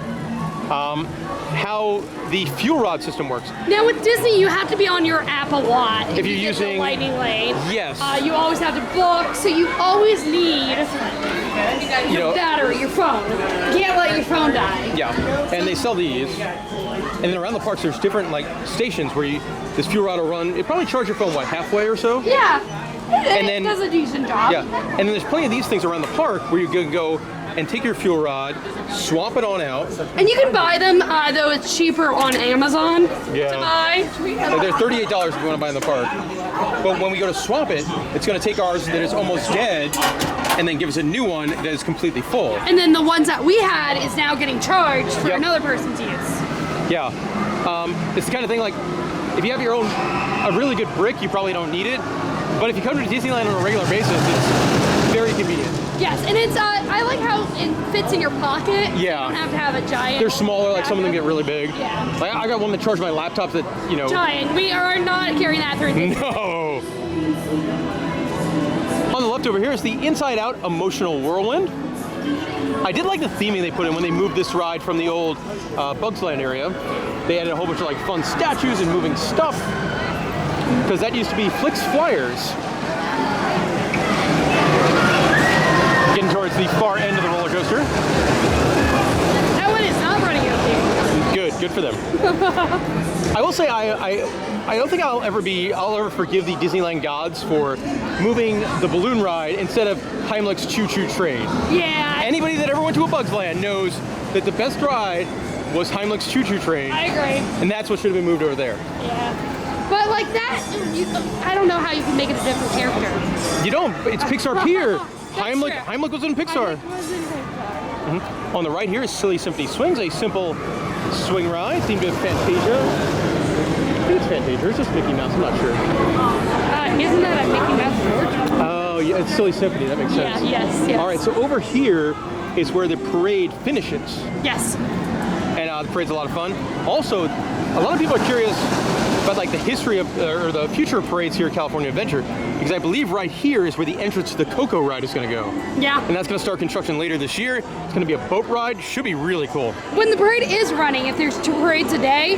how the fuel rod system works. Now with Disney, you have to be on your app a lot. If you're you using the Lightning Lane, yes, you always have to book, so you always need your battery, your phone. You can't let your phone die. Yeah, and they sell these. And then around the parks, there's different like stations where this fuel rod will run. It probably charge your phone what, halfway or so? Yeah. And then it does a decent job. Yeah, and then there's plenty of these things around the park where you can go and take your fuel rod, swap it on out. And you can buy them, though it's cheaper on Amazon to buy. They're $38 if you want to buy in the park. But when we go to swap it, it's going to take ours that is almost dead and then give us a new one that is completely full. And then the ones that we had is now getting charged for another person to use. Yeah. It's the kind of thing like, if you have your own, a really good brick, you probably don't need it. But if you come to Disneyland on a regular basis, it's very convenient. Yes, and it's, I like how it fits in your pocket. Yeah. You don't have to have a giant. They're smaller, like some of them get really big. Yeah. Like I got one that charged my laptop that, you know. Giant. We are not carrying that through. No. On the left over here is the Inside Out Emotional Whirlwind. I did like the theming they put in when they moved this ride from the old Bugs Land area. They added a whole bunch of like fun statues and moving stuff. Because that used to be Flicks Flyers. Getting towards the far end of the roller coaster. That one is not running empty. Good for them. I will say I don't think I'll ever forgive the Disneyland gods for moving the balloon ride instead of Heimlich's Choo Choo Train. Yeah. Anybody that ever went to a Bugs Land knows that the best ride was Heimlich's Choo Choo Train. I agree. And that's what should have been moved over there. Yeah. But like that, I don't know how you can make it a different character. You don't. It's Pixar Pier. Heimlich was in Pixar. Mm-hmm. On the right here is Silly Symphony Swings, a simple swing ride themed to Fantasia. I think it's Fantasia. It's just Mickey Mouse. I'm not sure. Isn't that a Mickey Mouse George? Oh yeah, it's Silly Symphony. That makes sense. Yeah. Yes. All right. So over here is where the parade finishes. Yes. And the parade's a lot of fun. Also, a lot of people are curious about like the history of or the future of parades here at California Adventure, because I believe right here is where the entrance to the Coco ride is going to go. Yeah. And that's going to start construction later this year. It's going to be a boat ride. Should be really cool. When the parade is running, if there's 2 parades a day,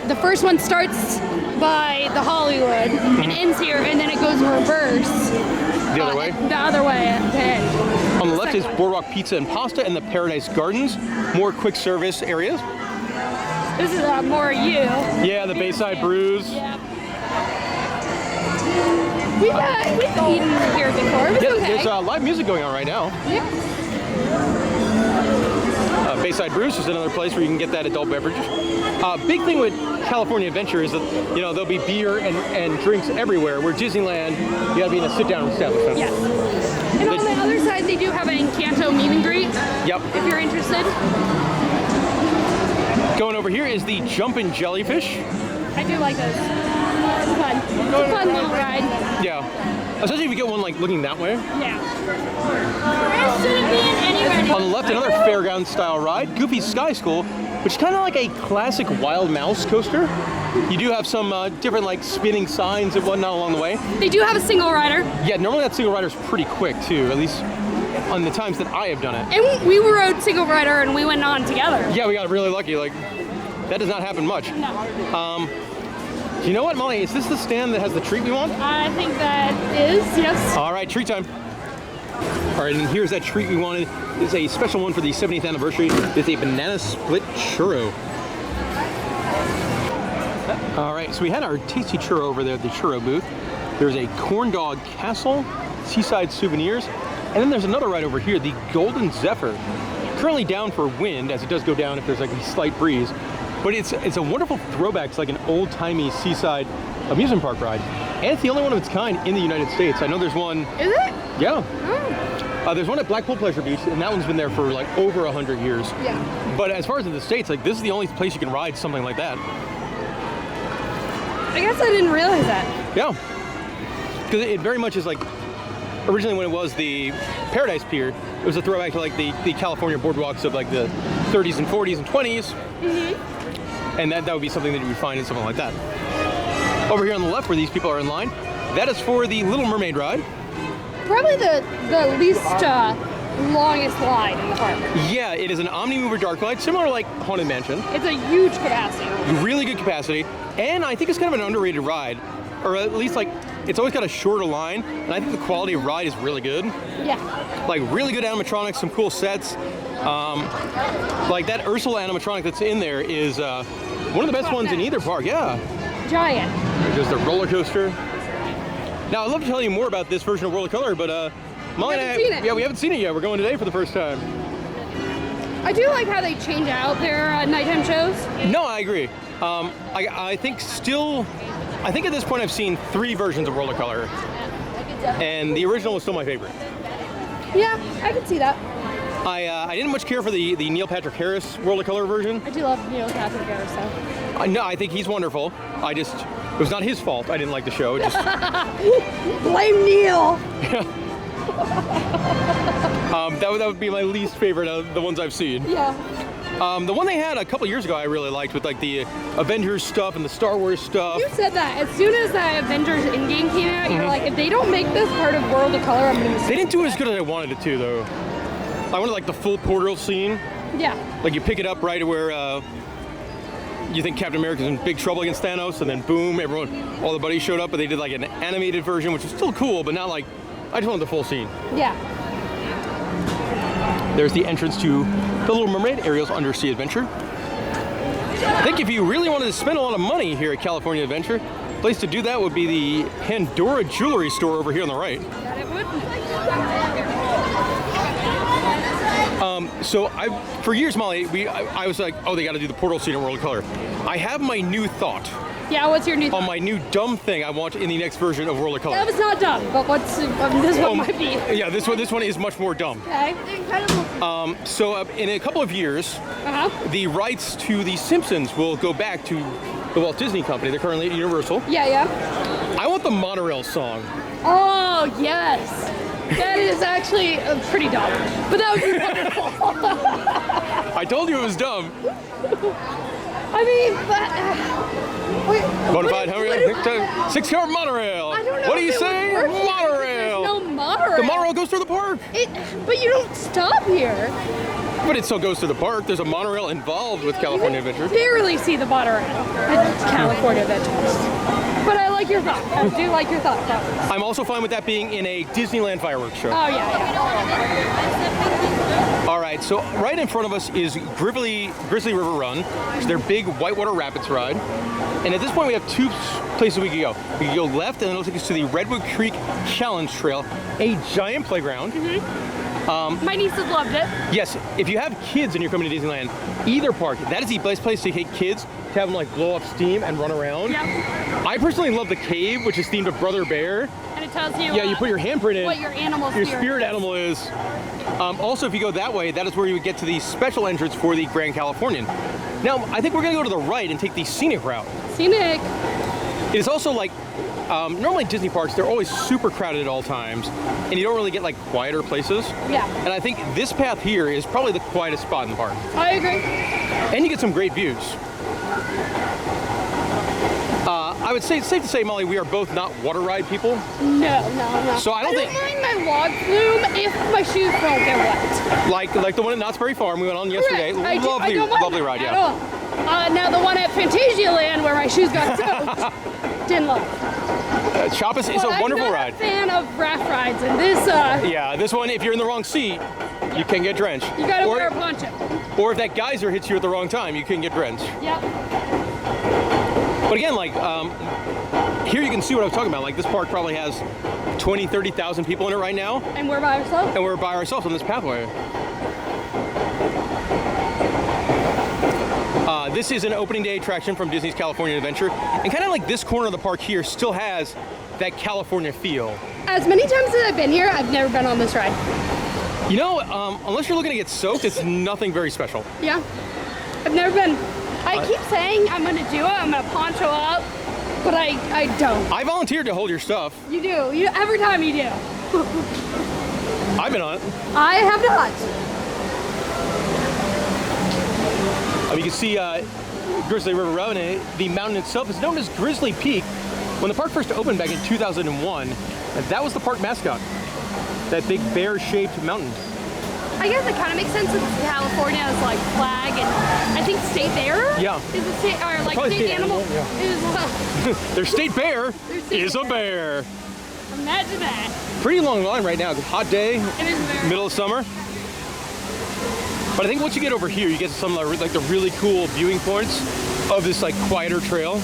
the first one starts by the Hollywood and ends here, and then it goes reverse. The other way? The other way. On the left is Boardwalk Pizza and Pasta and the Paradise Gardens, more quick service areas. This is more you. Yeah, the Bayside Brews. Yeah. We've eaten here before. It's okay. There's live music going on right now. Yeah. Bayside Brews is another place where you can get that adult beverage. Big thing with California Adventure is that, you know, there'll be beer and drinks everywhere, where Disneyland, you gotta be in a sit-down establishment. Yes. And on the other side, they do have an Encanto meet and greet. Yep. If you're interested. Going over here is the Jumpin' Jellyfish. I do like those. It's fun. It's a fun little ride. Yeah. Especially if you get one like looking that way. Yeah. On the left, another fairground style ride, Goofy's Sky School, which is kind of like a classic Wild Mouse coaster. You do have some different like spinning signs and whatnot along the way. They do have a single rider. Yeah, normally that single rider is pretty quick too, at least on the times that I have done it. And we rode single rider and we went on together. Yeah, we got really lucky. Like, that does not happen much. No. You know what, Molly? Is this the stand that has the treat we want? I think that is, yes. All right, treat time. All right, and here's that treat we wanted. It's a special one for the 70th anniversary. It's a banana split churro. All right, so we had our tasty churro over there at the churro booth. There's a corn dog castle, seaside souvenirs, and then there's another ride over here, the Golden Zephyr. Currently down for wind, as it does go down if there's like a slight breeze. But it's a wonderful throwback to like an old-timey seaside amusement park ride. And it's the only one of its kind in the United States. I know there's one... Is it? Yeah. Oh. There's one at Blackpool Pleasure Beach, and that one's been there for like over 100 years. Yeah. But as far as in the States, like this is the only place you can ride something like that. I guess I didn't realize that. Yeah. Because it very much is like, originally when it was the Paradise Pier, it was a throwback to like the California boardwalks of like the 30s and 40s and 20s. Mm-hmm. And that would be something that you would find in something like that. Over here on the left where these people are in line, that is for the Little Mermaid ride. Probably the least longest line in the park. Yeah, it is an Omni-Mover dark ride, similar to like Haunted Mansion. It's a huge capacity. Really good capacity, and I think it's kind of an underrated ride, or at least like it's always got a shorter line, and I think the quality of ride is really good. Yeah. Like really good animatronics, some cool sets. Like that Ursula animatronic that's in there is one of the best ones in either park. Yeah. Giant. There's the roller coaster. Now I'd love to tell you more about this version of World of Color, but Molly and I, yeah, we haven't seen it yet. We're going today for the first time. I do like how they change out their nighttime shows. No, I agree. I think at this point I've seen 3 versions of World of Color, and the original was still my favorite. Yeah, I can see that. I didn't much care for the Neil Patrick Harris World of Color version. I do love Neil Patrick Harris, so. No, I think he's wonderful. It was not his fault I didn't like the show. It just... Blame Neil! that would be my least favorite of the ones I've seen. Yeah. The one they had a couple years ago I really liked, with like the Avengers stuff and the Star Wars stuff. You said that. As soon as the Avengers Endgame came out, you were like, if they don't make this part of World of Color, I'm going to miss it. They didn't do it as good as I wanted it to, though. I wanted like the full portal scene. Yeah. Like you pick it up right where you think Captain America's in big trouble against Thanos, and then boom, all the buddies showed up, but they did like an animated version, which was still cool, but not like, I just wanted the full scene. Yeah. There's the entrance to the Little Mermaid, Ariel's Undersea Adventure. I think if you really wanted to spend a lot of money here at California Adventure, the place to do that would be the Pandora Jewelry Store over here on the right. That it would. So for years, Molly, I was like, oh, they got to do the portal scene in World of Color. I have my new thought. Yeah, what's your new on my new dumb thing I want in the next version of World of Color. That was not dumb, but this one might be. Yeah, this one is much more dumb. Okay. Incredible. So in a couple of years, the rights to The Simpsons will go back to the Walt Disney Company. They're currently at Universal. Yeah, yeah. I want the monorail song. Oh, yes. That is actually pretty dumb, but that would be wonderful. I told you it was dumb. I mean, but... Bonafide, 6-car monorail. I don't know. What do you say? Monorail. There's no monorail. The monorail goes through the park. But you don't stop here. But it still goes to the park. There's a monorail involved with California Adventure. Barely see the monorail at California Adventure. But I like your thought. I do like your thought. I'm also fine with that being in a Disneyland fireworks show. Oh, yeah. All right, so right in front of us is Grizzly River Run, which is their big whitewater rapids ride. And at this point, we have 2 places we can go. We can go left, and then it'll take us to the Redwood Creek Challenge Trail, a giant playground. My nieces loved it. Yes, if you have kids and you're coming to Disneyland, either park, that is the best place to take kids to have them like blow up steam and run around. Yep. I personally love the cave, which is themed to Brother Bear. And it tells you. Yeah, you put your handprint in. What your animal Your spirit animal is. Also, if you go that way, that is where you would get to the special entrance for the Grand Californian. Now, I think we're gonna go to the right and take the scenic route. Scenic. It is also like, normally Disney parks, they're always super crowded at all times, and you don't really get like quieter places. Yeah. And I think this path here is probably the quietest spot in the park. I agree. And you get some great views. I would say it's safe to say, Molly, we are both not water ride people. No. So I don't think mind my log flume if my shoes don't get wet. like the one at Knott's Berry Farm we went on yesterday. Correct. I don't mind Lovely that ride, at yeah. all. Now the one at Fantasialand where my shoes got soaked, didn't love it. Chapas is a wonderful ride. I'm not a fan of raft rides, and this, Yeah, this one, if you're in the wrong seat, you can get drenched. you gotta wear a poncho. Or if that geyser hits you at the wrong time, you can get drenched. Yep. But again, like, here you can see what I was talking about. Like, this park probably has 20, 30,000 people in it right now. And we're by ourselves. And we're by ourselves on this pathway. This is an opening day attraction from Disney's California Adventure. And kind of like this corner of the park here still has that California feel. As many times as I've been here, I've never been on this ride. You know, unless you're looking to get soaked, it's nothing very special. Yeah. I've never been. I keep saying I'm gonna do it, I'm gonna poncho up, but I don't. I volunteered to hold your stuff. You do. Every time you do. I've been on it. I have not. You can see Grizzly River Road. The mountain itself is known as Grizzly Peak. When the park first opened back in 2001, that was the park mascot. That big bear-shaped mountain. I guess it kind of makes sense since California's like flag and I think state bear. Yeah. Is a state or like Probably state animal yeah. is. Their state bear state is a bear. Imagine that. Pretty long line right now. Hot day. It is a bear. Middle of summer. But I think once you get over here, you get some like the really cool viewing points of this like quieter trail.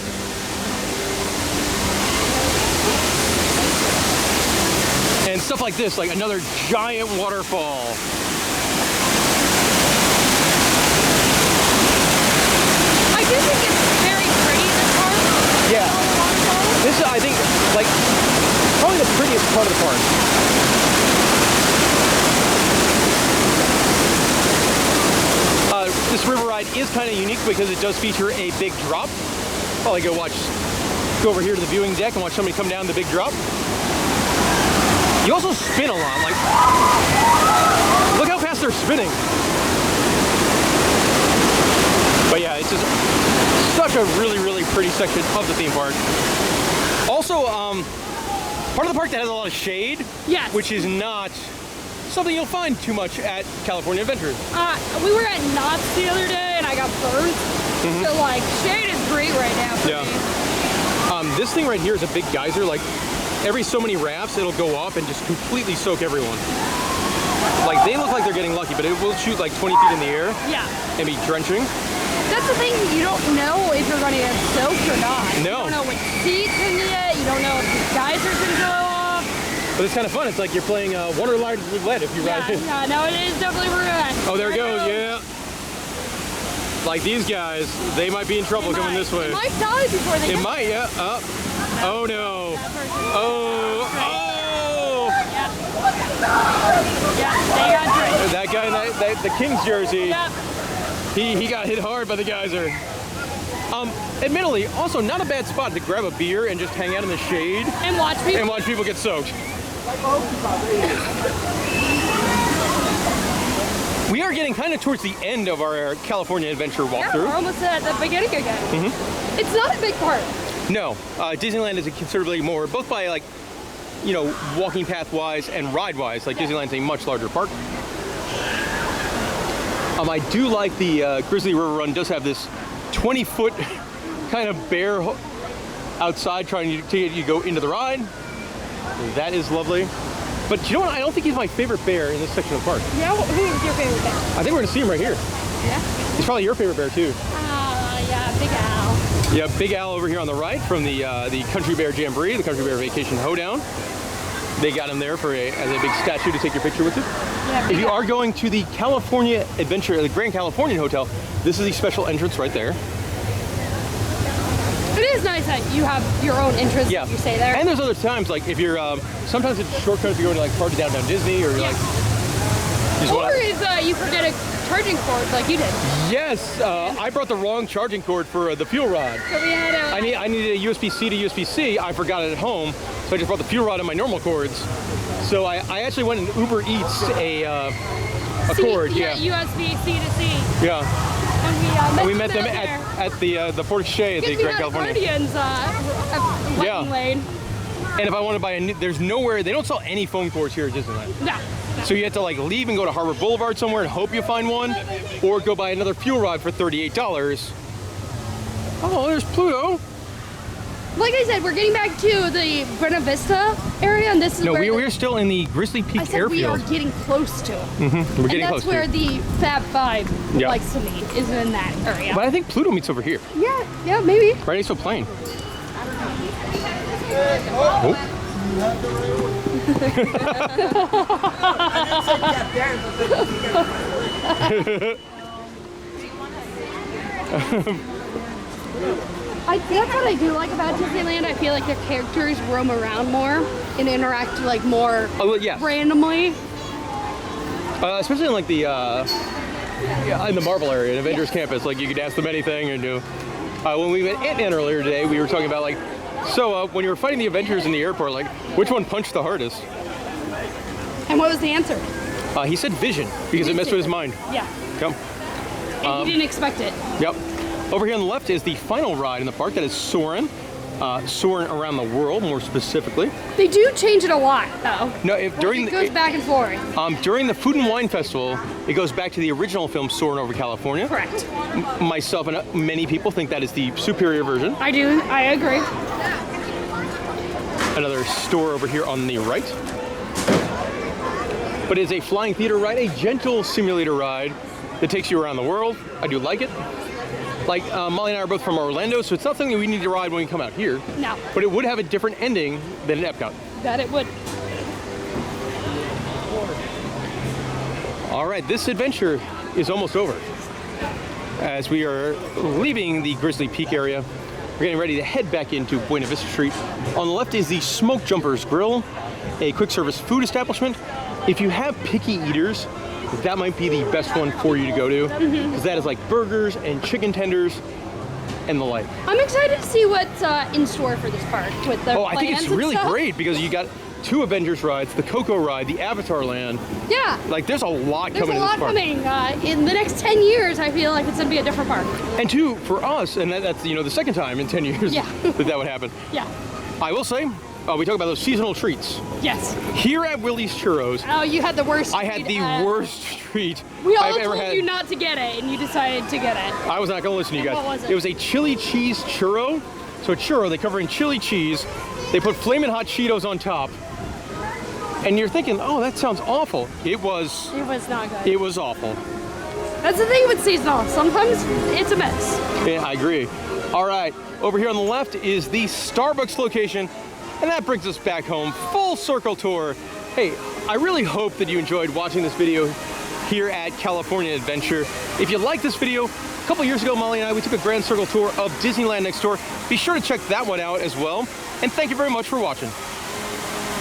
And stuff like this, like another giant waterfall. I do think it's very pretty, this park. Yeah. This is, I think, like, probably the prettiest part of the park. This river ride is kind of unique because it does feature a big drop. Probably go over here to the viewing deck and watch somebody come down the big drop. You also spin a lot, like, look how fast they're spinning. But yeah, it's just such a really, really pretty section of the theme park. Also, part of the park that has a lot of shade, Yes. which is not something you'll find too much at California Adventure. We were at Knott's the other day and I got burned. So like shade is great right now for me. This thing right here is a big geyser. Like every so many rafts, it'll go up and just completely soak everyone. Like they look like they're getting lucky, but it will shoot like 20 feet in the air. Yeah. And be drenching. That's the thing, you don't know if you're going to get soaked or not. No. You don't know which seat can get, you don't know if the geysers can go off. But it's kind of fun. It's like you're playing water ride roulette if you ride it. Yeah, no, it is definitely roulette. Oh, there it goes, yeah. Like these guys, they might be in trouble coming this way. It might die before they It might, yeah. Oh no. Oh. Yeah, they got drinks. That guy in the Kings jersey, Yep. he got hit hard by the geyser. Admittedly, also not a bad spot to grab a beer and just hang out in the shade And watch people. Get soaked. We are getting kind of towards the end of our California Adventure Yeah, walkthrough. we're almost at the beginning again. It's not a big park. No, Disneyland is considerably more, both by like, you know, walking path wise and ride wise. Like Disneyland's a much larger park. I do like the Grizzly River Run does have this 20-foot kind of bear outside trying to get you to go into the ride. That is lovely. But you know what? I don't think he's my favorite bear in this section of the park. Yeah, who's your favorite bear? I think we're gonna see him right here. Yeah? He's probably your favorite bear too. Yeah, Big Al. Yeah, Big Al over here on the right from the Country Bear Jamboree, the Country Bear Vacation Hoedown. They got him there for as a big statue to take your picture with it. Yeah, If you are going to the California Adventure, the Grand Californian Hotel, this is the special entrance right there. It is nice that you have your own entrance Yeah. that you stay there. And there's other times, like if you're, sometimes it's a shortcut if you're going to like part of downtown Disney or you're like, you just or wanna- if you forget a charging cord like you did. Yes, I brought the wrong charging cord for the fuel rod. So we had I needed a USB-C to USB-C. I forgot it at home, so I just brought the fuel rod and my normal cords. So I actually went and Uber Eats a cord. Yeah. USB-C to C. Yeah. And We met them at the Port Exchange at the Grand California. Guardians Yeah. lane. And if I want to buy a new, there's nowhere, they don't sell any phone cords here at Disneyland. No. So you have to like leave and go to Harbor Boulevard somewhere and hope you find one, or go buy another fuel rod for $38. Oh, there's Pluto. Like I said, we're getting back to the Buena Vista area, and this is No, where we're still in the Grizzly Peak I said we are airfield. getting close to it. We're And getting that's close where to it. the Fab Five Yeah. likes to meet, is in that area. But I think Pluto meets over here. Yeah, maybe. Right next to a plane. Oh. That's what I do like about Disneyland. I feel like their characters roam around more and interact like more Yeah. randomly. Especially in like the in the Marvel area, in Avengers Campus, like you could ask them anything and do. When we met Ant-Man earlier today, we were talking about like, so when you were fighting the Avengers in the airport, like which one punched the hardest? And what was the answer? He said Vision because it messed with his mind. Yeah. Come. And he didn't expect it. Yep. Over here on the left is the final ride in the park. That is Soarin'. Soarin' around the world, more specifically. They do change it a lot, though. No, if during it goes back and forth. during the Food and Wine Festival, it goes back to the original film Soarin' over California. Correct. Myself and many people think that is the superior version. I do. I agree. Another store over here on the right. But it's a flying theater ride, a gentle simulator ride that takes you around the world. I do like it. Like Molly and I are both from Orlando, so it's not something we need to ride when we come out here. No. But it would have a different ending than at Epcot. That it would. All right, this adventure is almost over. As we are leaving the Grizzly Peak area, we're getting ready to head back into Buena Vista Street. On the left is the Smoke Jumpers Grill, a quick service food establishment. If you have picky eaters, that might be the best one for you to go to, because that is like burgers and chicken tenders and the like. I'm excited to see what's in store for this park with the Oh, I think it's plans and really stuff. great because you got 2 Avengers rides, the Coco ride, the Avatar land. Yeah. Like there's a lot There's coming a to lot this park. coming. In the next 10 years, I feel like it's going to be a different park. And 2, for us, and that's the second time in 10 years Yeah. that would happen. Yeah. I will say, we talk about those seasonal treats. Yes. Here at Willie's Churros, Oh, you had the worst. I had treat the ever. worst treat We all I've ever told had. you not to get it, and you decided to get it. I was not going to listen to you And guys. what was it? It was a chili cheese churro. So a churro, they cover in chili cheese. They put Flamin' Hot Cheetos on top. And you're thinking, oh, that sounds awful. It was It was not good. It was awful. That's the thing with seasonal. Sometimes it's a mess. Yeah, I agree. All right, over here on the left is the Starbucks location, and that brings us back home. Full circle tour. Hey, I really hope that you enjoyed watching this video here at California Adventure. If you like this video, a couple years ago, Molly and I, we took a grand circle tour of Disneyland next door. Be sure to check that one out as well. And thank you very much for watching.